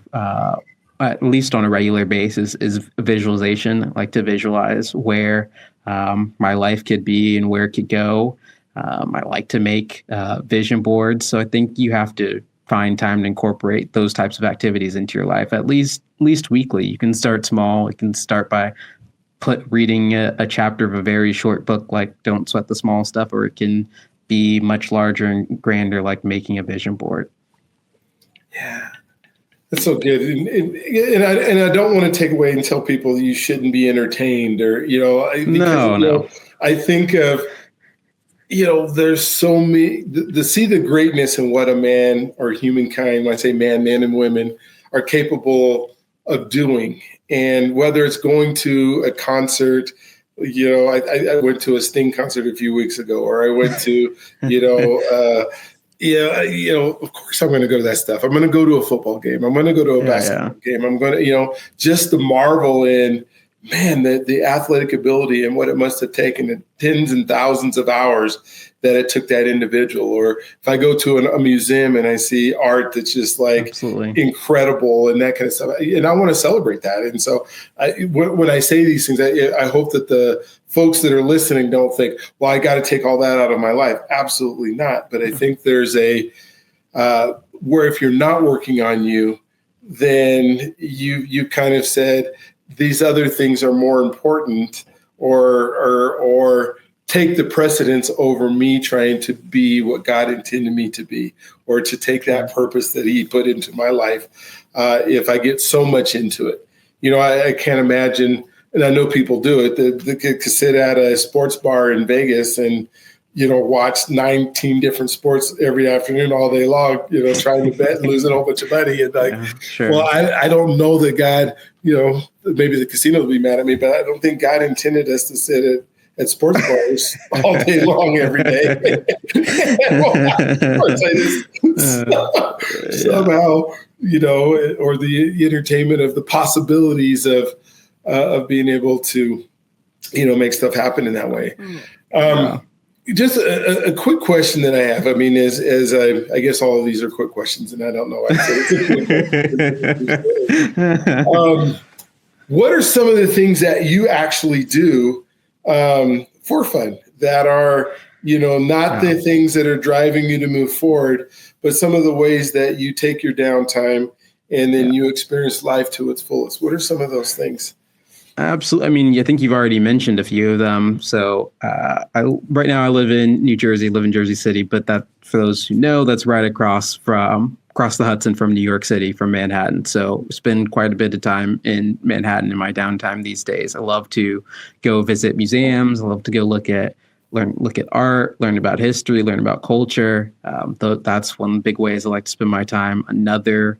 at least on a regular basis, is visualization. I like to visualize where my life could be and where it could go. I like to make vision boards. So I think you have to find time to incorporate those types of activities into your life, at least weekly. You can start small. You can start by reading a chapter of a very short book like Don't Sweat the Small Stuff, or it can be much larger and grander, like making a vision board. Yeah. That's so good. And I don't want to take away and tell people that you shouldn't be entertained or, No. I think of, there's so many, to see the greatness in what a man or humankind, when I say men and women, are capable of doing. And whether it's going to a concert, I went to a Sting concert a few weeks ago, or I went to, of course I'm going to go to that stuff. I'm going to go to a football game. I'm going to go to a basketball game. I'm going to, just the marvel in, man, the athletic ability and what it must have taken, the tens and thousands of hours that it took that individual. Or if I go to a museum and I see art that's just like Absolutely. incredible and that kind of stuff, and I want to celebrate that. And so when I say these things, I hope that the folks that are listening don't think, well, I got to take all that out of my life. Absolutely not. But I think there's where if you're not working on you, then you kind of said these other things are more important, or take the precedence over me trying to be what God intended me to be, or to take that purpose that he put into my life. If I get so much into it, I can't imagine, and I know people do it, that could sit at a sports bar in Vegas and, watch 19 different sports every afternoon all day long, trying to bet and losing a whole bunch of money. And Sure. well, I don't know that God, maybe the casino will be mad at me, but I don't think God intended us to sit at sports bars all day long every day. Somehow, or the entertainment of the possibilities of being able to, make stuff happen in that way. Just a quick question that I have. I mean, as I guess all of these are quick questions, and I don't know. What are some of the things that you actually do for fun that are, not the things that are driving you to move forward, but some of the ways that you take your downtime and then you experience life to its fullest? What are some of those things? Absolutely. I mean, I think you've already mentioned a few of them. So right now I live in New Jersey, live in Jersey City, but that, for those who know, that's right across the Hudson from New York City, from Manhattan. So spend quite a bit of time in Manhattan in my downtime these days. I love to go visit museums. I love to go look at art, learn about history, learn about culture. That's one of the big ways I like to spend my time. Another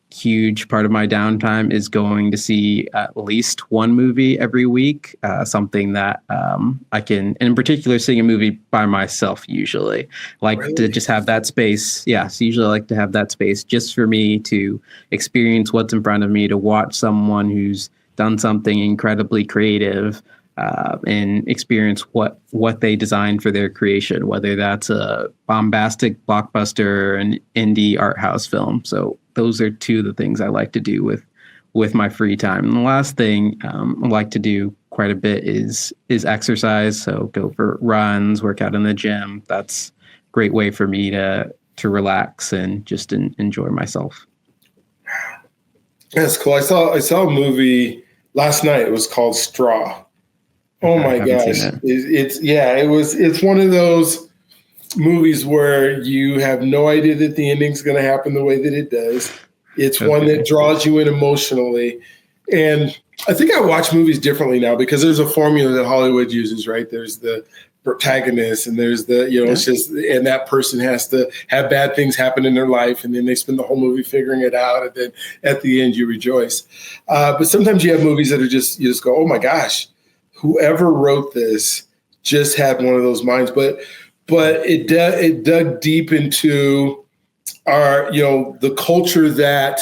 huge part of my downtime is going to see at least one movie every week, something that I can, and in particular, seeing a movie by myself usually. To just have that space. Yeah, so usually I like to have that space just for me to experience what's in front of me, to watch someone who's done something incredibly creative, and experience what they designed for their creation, whether that's a bombastic blockbuster or an indie art house film. So those are two of the things I like to do with my free time. And the last thing I like to do quite a bit is exercise. So go for runs, work out in the gym. That's a great way for me to relax and just enjoy myself. That's cool. I saw a movie last night. It was called Straw. Oh my gosh. It's one of those movies where you have no idea that the ending's going to happen the way that it does. It's one that draws you in emotionally. And I think I watch movies differently now because there's a formula that Hollywood uses, right? There's the protagonist and there's it's just, and that person has to have bad things happen in their life. And then they spend the whole movie figuring it out. And then at the end you rejoice. But sometimes you have movies that are you just go, oh my gosh, whoever wrote this just had one of those minds. But it dug deep into our, the culture that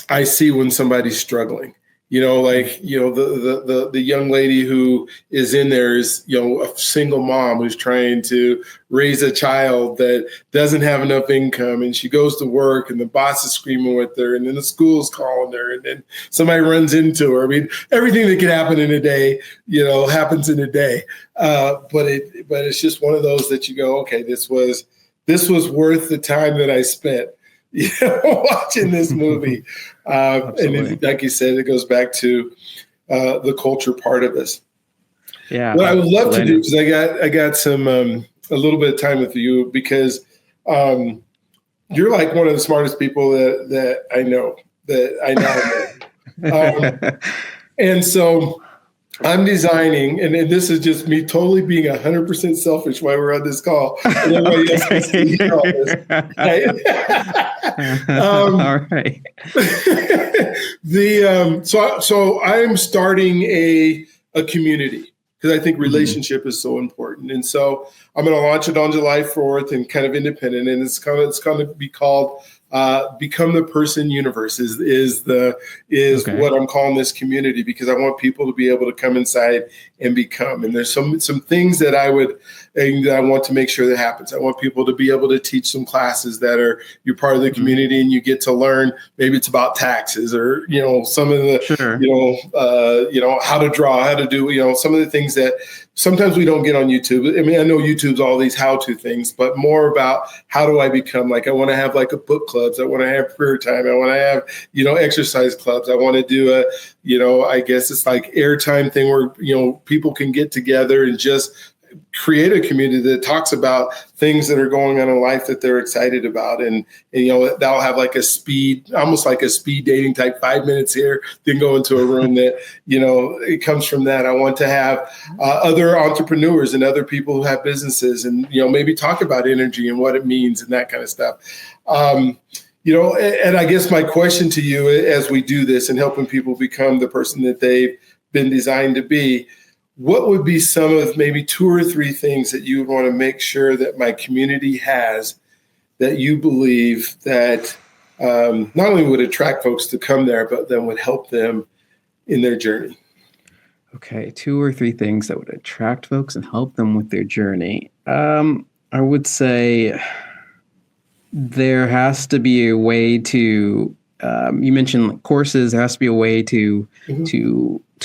I see when somebody's struggling. The young lady who is in there is, a single mom who's trying to raise a child that doesn't have enough income, and she goes to work and the boss is screaming with her, and then the school's calling her, and then somebody runs into her. I mean, everything that can happen in a day, happens in a day. But it's just one of those that you go, okay, this was worth the time that I spent watching this movie. And like you said, it goes back to the culture part of this. Yeah. What I would love to do, because I got some a little bit of time with you, because you're like one of the smartest people that I know. And so I'm designing, and this is just me totally being 100% selfish while we're on this call. And everybody else can see all this. All right. So I'm starting a community, because I think relationship is so important. And so I'm going to launch it on July 4th and kind of independent. And it's going to be called Become the Person universe is Okay. what I'm calling this community, because I want people to be able to come inside and become. And there's some things that I want to make sure that happens. I want people to be able to teach some classes that are, you're part of the community and you get to learn. Maybe it's about taxes, or some of the Sure. how to draw, how to do some of the things that sometimes we don't get on YouTube. I mean, I know YouTube's all these how-to things, but more about how do I become, like, I want to have like a book clubs. I want to have prayer time. I want to have, exercise clubs. I want to do I guess it's like airtime thing where, people can get together and just create a community that talks about things that are going on in life that they're excited about. And that'll have like almost like a speed dating type, 5 minutes here, then go into a room that, it comes from that. I want to have other entrepreneurs and other people who have businesses and, maybe talk about energy and what it means and that kind of stuff. And I guess my question to you as we do this and helping people become the person that they've been designed to be, what would be some of maybe 2 or 3 things that you would want to make sure that my community has that you believe that not only would attract folks to come there, but then would help them in their journey? Okay, 2 or 3 things that would attract folks and help them with their journey. I would say there has to be a way to, you mentioned courses, there has to be a way to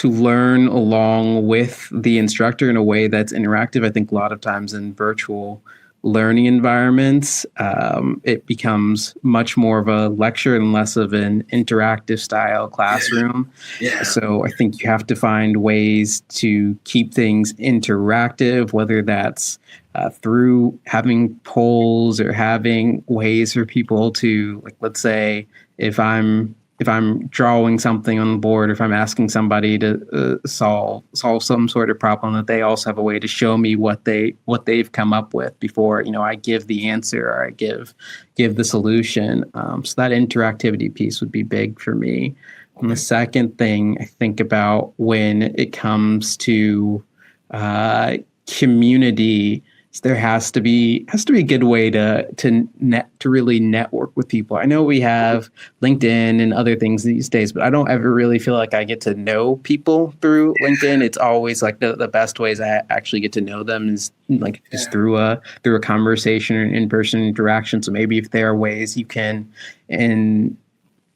learn along with the instructor in a way that's interactive. I think a lot of times in virtual learning environments, it becomes much more of a lecture and less of an interactive style classroom. Yeah. So I think you have to find ways to keep things interactive, whether that's through having polls or having ways for people to, like, let's say if I'm drawing something on the board, or if I'm asking somebody to solve some sort of problem, that they also have a way to show me what they've come up with before I give the answer or I give the solution. So that interactivity piece would be big for me. Okay. And the second thing I think about when it comes to community, there has to be a good way to really network with people. I know we have LinkedIn and other things these days, but I don't ever really feel like I get to know people through LinkedIn. It's always like the best ways I actually get to know them is like just through a conversation or in-person interaction. So maybe if there are ways you can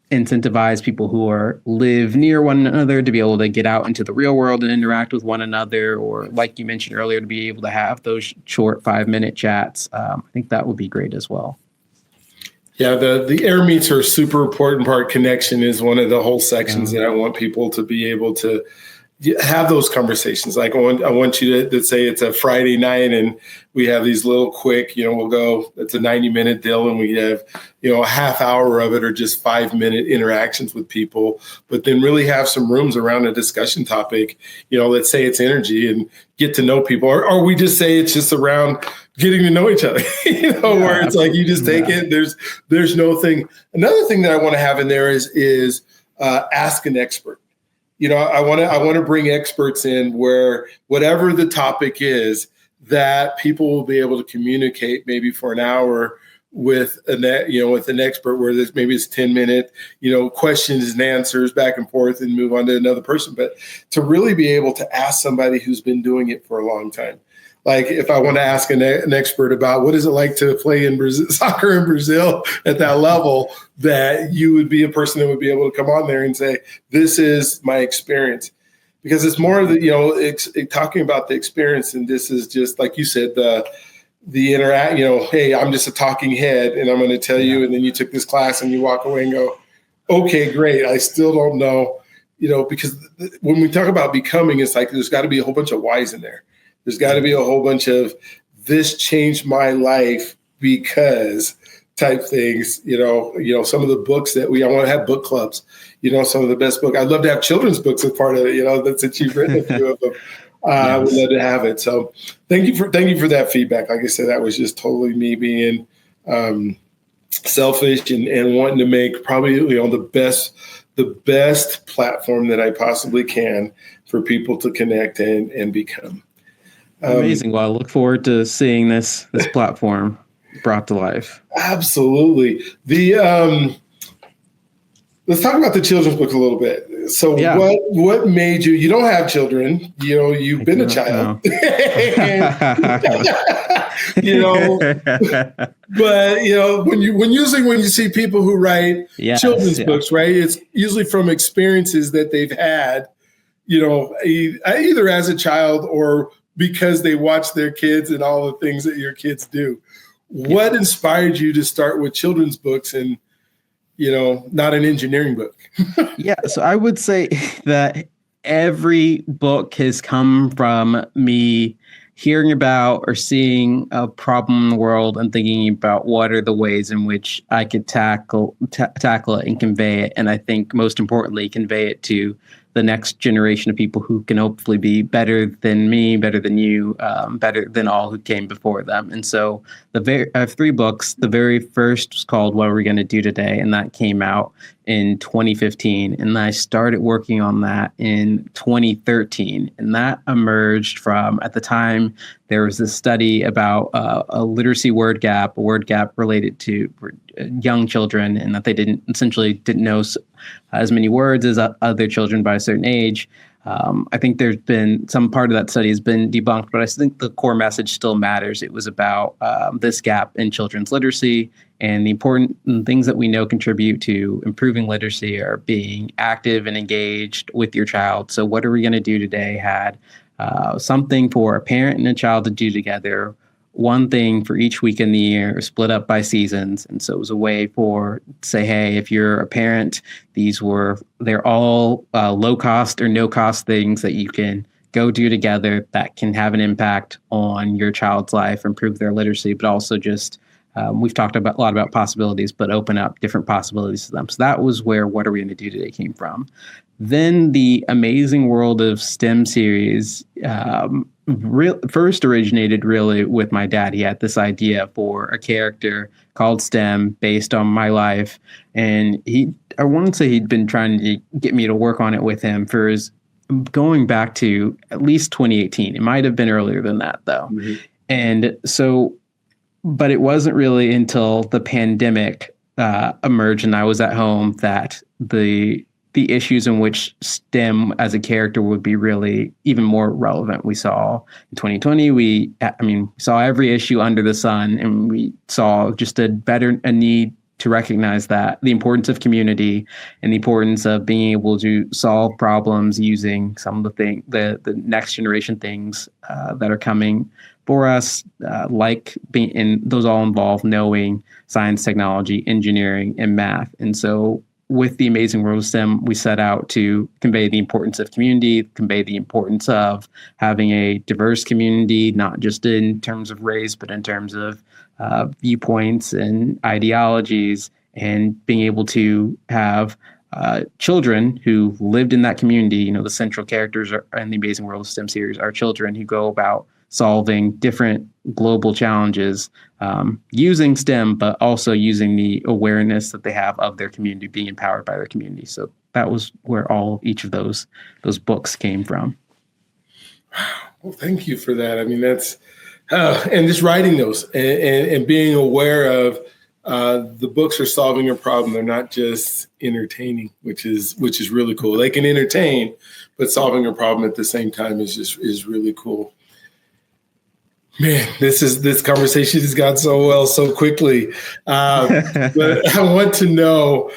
incentivize people who live near one another to be able to get out into the real world and interact with one another, or like you mentioned earlier, to be able to have those short 5-minute chats. I think that would be great as well. Yeah, the air meets are a super important part. Connection is one of the whole sections that I want people to be able to have those conversations. Like I want you to say it's a Friday night and we have these little quick, we'll go, it's a 90-minute deal and we have, a half hour of it or just 5-minute interactions with people, but then really have some rooms around a discussion topic, let's say it's energy and get to know people, or we just say it's just around getting to know each other, where it's like you just take it. There's no thing. Another thing that I want to have in there is ask an expert. I want to bring experts in where whatever the topic is, that people will be able to communicate maybe for an hour with an expert, where there's maybe it's 10-minute, questions and answers back and forth and move on to another person. But to really be able to ask somebody who's been doing it for a long time. Like if I want to ask an expert about what is it like to play in soccer in Brazil at that level, that you would be a person that would be able to come on there and say, this is my experience. Because it's more of the, talking about the experience. And this is just, like you said, the interact, hey, I'm just a talking head and I'm going to tell you. And then you took this class and you walk away and go, okay, great. I still don't know, because when we talk about becoming, it's like, there's got to be a whole bunch of whys in there. There's got to be a whole bunch of this changed my life because type things, some of the books that I want to have book clubs, some of the best books. I'd love to have children's books as part of it, that's that you've written a few of them. I would love to have it. So thank you for that feedback. Like I said, that was just totally me being selfish and wanting to make probably, the best platform that I possibly can for people to connect and become. Amazing. Well, I look forward to seeing this platform. brought to life. Absolutely. Let's talk about the children's book a little bit. So what made you don't have children, you've been a child, but when you see people who write children's books, right, it's usually from experiences that they've had, either as a child or because they watch their kids and all the things that your kids do. What inspired you to start with children's books and not an engineering book? So I would say that every book has come from me hearing about or seeing a problem in the world and thinking about what are the ways in which I could tackle it and convey it. And I think most importantly, convey it to the next generation of people who can hopefully be better than me, better than you, better than all who came before them. And so I have 3 books. The very first was called What Are We Going to Do Today? And that came out in 2015. And I started working on that in 2013. And that emerged from, at the time, there was this study about a literacy word gap related to young children, and that they didn't know as many words as other children by a certain age. I think there's been some part of that study has been debunked, but I think the core message still matters. It was about this gap in children's literacy, and the important things that we know contribute to improving literacy are being active and engaged with your child. So what are we going to do today had something for a parent and a child to do together, one thing for each week in the year, split up by seasons. And so it was a way for say, hey, if you're a parent, they're all low cost or no cost things that you can go do together that can have an impact on your child's life, improve their literacy, but also just we've talked a lot about possibilities, but open up different possibilities to them. So that was where What Are We Going to Do Today came from. Then the Amazing World of STEM series first originated really with my dad. He had this idea for a character called STEM based on my life. And I wouldn't say he'd been trying to get me to work on it with him for going back to at least 2018. It might have been earlier than that, though. Mm-hmm. And so, but it wasn't really until the pandemic emerged and I was at home that the issues in which STEM as a character would be really even more relevant. We saw in 2020, we saw every issue under the sun, and we saw just a need to recognize that the importance of community and the importance of being able to solve problems using some of the next generation things that are coming for us, like being in those all involve knowing science, technology, engineering, and math. And so with the Amazing World of STEM, we set out to convey the importance of community, convey the importance of having a diverse community, not just in terms of race, but in terms of viewpoints and ideologies, and being able to have children who lived in that community. The central characters in the Amazing World of STEM series are children who go about solving different global challenges using STEM, but also using the awareness that they have of their community, being empowered by their community. So that was where each of those books came from. Well, thank you for that. I mean, that's and just writing those and being aware of the books are solving a problem. They're not just entertaining, which is really cool. They can entertain, but solving a problem at the same time is really cool. Man, this conversation has gone so well so quickly. But I want to know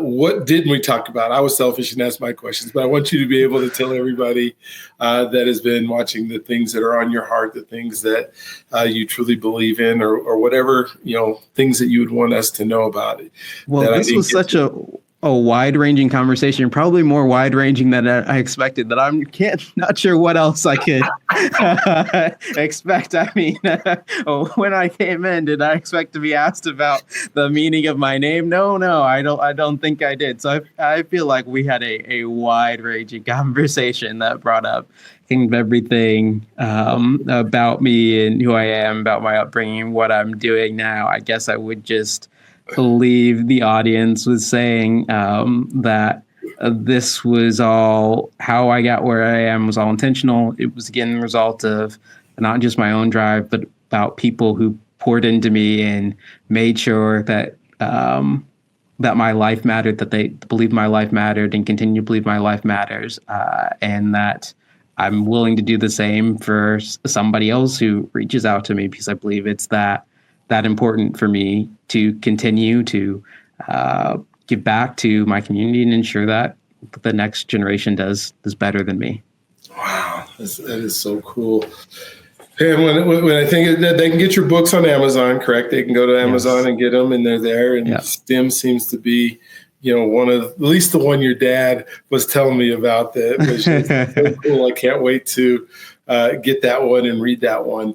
what didn't we talk about? I was selfish and asked my questions, but I want you to be able to tell everybody that has been watching the things that are on your heart, the things that you truly believe in, or whatever things that you would want us to know about it. Well, this was such a wide-ranging conversation, probably more wide-ranging than I expected, that I'm not sure what else I could expect. I mean, when I came in, did I expect to be asked about the meaning of my name? No, I don't think I did. So I feel like we had a wide-ranging conversation that brought up everything about me and who I am, about my upbringing, what I'm doing now. I guess I would just believe the audience was saying that this was all how I got where I am was all intentional. It was, again, the result of not just my own drive, but about people who poured into me and made sure that that my life mattered, that they believed my life mattered and continue to believe my life matters, and that I'm willing to do the same for somebody else who reaches out to me, because I believe it's that important for me to continue to give back to my community and ensure that the next generation does better than me. Wow, that is so cool. And when I think that they can get your books on Amazon, correct? They can go to Amazon and get them, and they're there. And STEM seems to be, one of, at least the one your dad was telling me about, that was just so cool. I can't wait to get that one and read that one.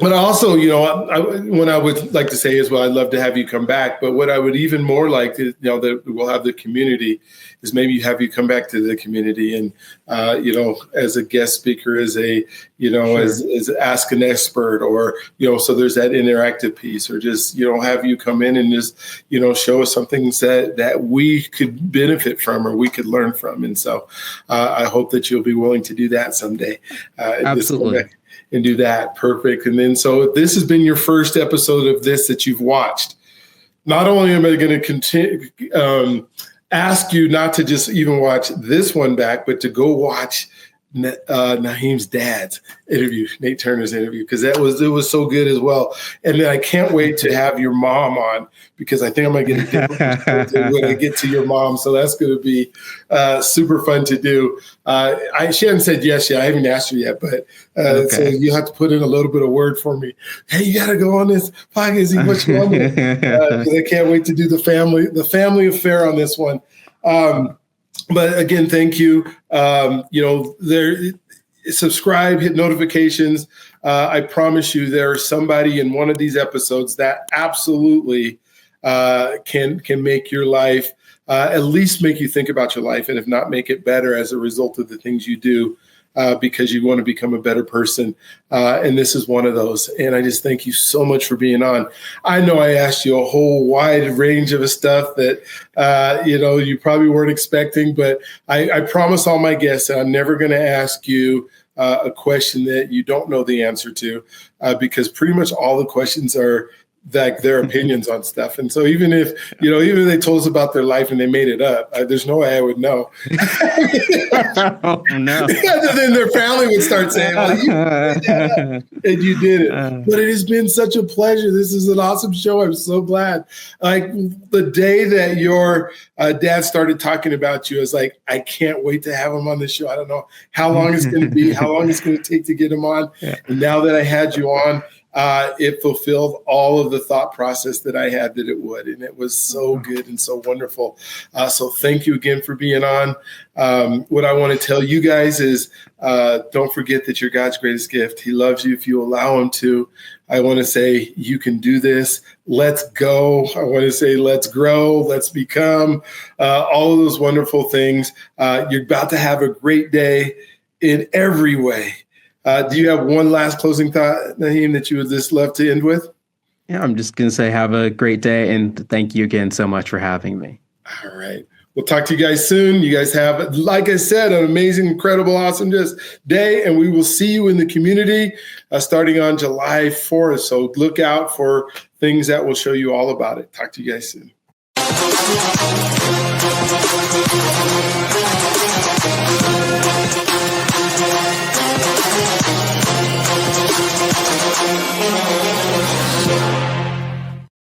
But also, what I would like to say is, well, I'd love to have you come back. But what I would even more like to, that we'll have the community, is maybe have you come back to the community and, as a guest speaker, as a, as ask an expert, or, so there's that interactive piece, or just, have you come in and just, show us something that we could benefit from or we could learn from. And so I hope that you'll be willing to do that someday. Absolutely. And do that. Perfect. And then, so this has been your first episode of this that you've watched. Not only am I going to continue, ask you not to just even watch this one back, but to go watch Naeem's dad's interview, Nate Turner's interview, because it was so good as well. And then I can't wait to have your mom on, because I think I'm going to get a different perspective when I get to your mom. So that's going to be super fun to do. She hasn't said yes yet. I haven't asked her yet, but so you have to put in a little bit of word for me. Hey, you got to go on this podcast. See what you want. Because I can't wait to do the family affair on this one. But again, thank you. Subscribe, hit notifications. I promise you, there's somebody in one of these episodes that absolutely can make your life, at least make you think about your life, and if not, make it better as a result of the things you do, because you want to become a better person. And this is one of those. And I just thank you so much for being on. I know I asked you a whole wide range of stuff that, you probably weren't expecting, but I promise all my guests that I'm never going to ask you a question that you don't know the answer to, because pretty much all the questions are like their opinions on stuff. And so even if they told us about their life and they made it up, there's no way I would know. Oh, no. Other than their family would start saying, well, you made that up, and you did it. But it has been such a pleasure. This is an awesome show. I'm so glad. Like the day that your dad started talking about you, I was like, I can't wait to have him on the show. I don't know how long it's going to be, how long it's going to take to get him on. And now that I had you on, it fulfilled all of the thought process that I had that it would. And it was so good and so wonderful. So thank you again for being on. What I want to tell you guys is, don't forget that you're God's greatest gift. He loves you if you allow him to. I want to say you can do this. Let's go. I want to say let's grow. Let's become all of those wonderful things. You're about to have a great day in every way. Do you have one last closing thought, Naeem, that you would just love to end with? Yeah, I'm just going to say have a great day, and thank you again so much for having me. All right. We'll talk to you guys soon. You guys have, like I said, an amazing, incredible, awesome day, and we will see you in the community starting on July 4th. So look out for things that will show you all about it. Talk to you guys soon. Thank you.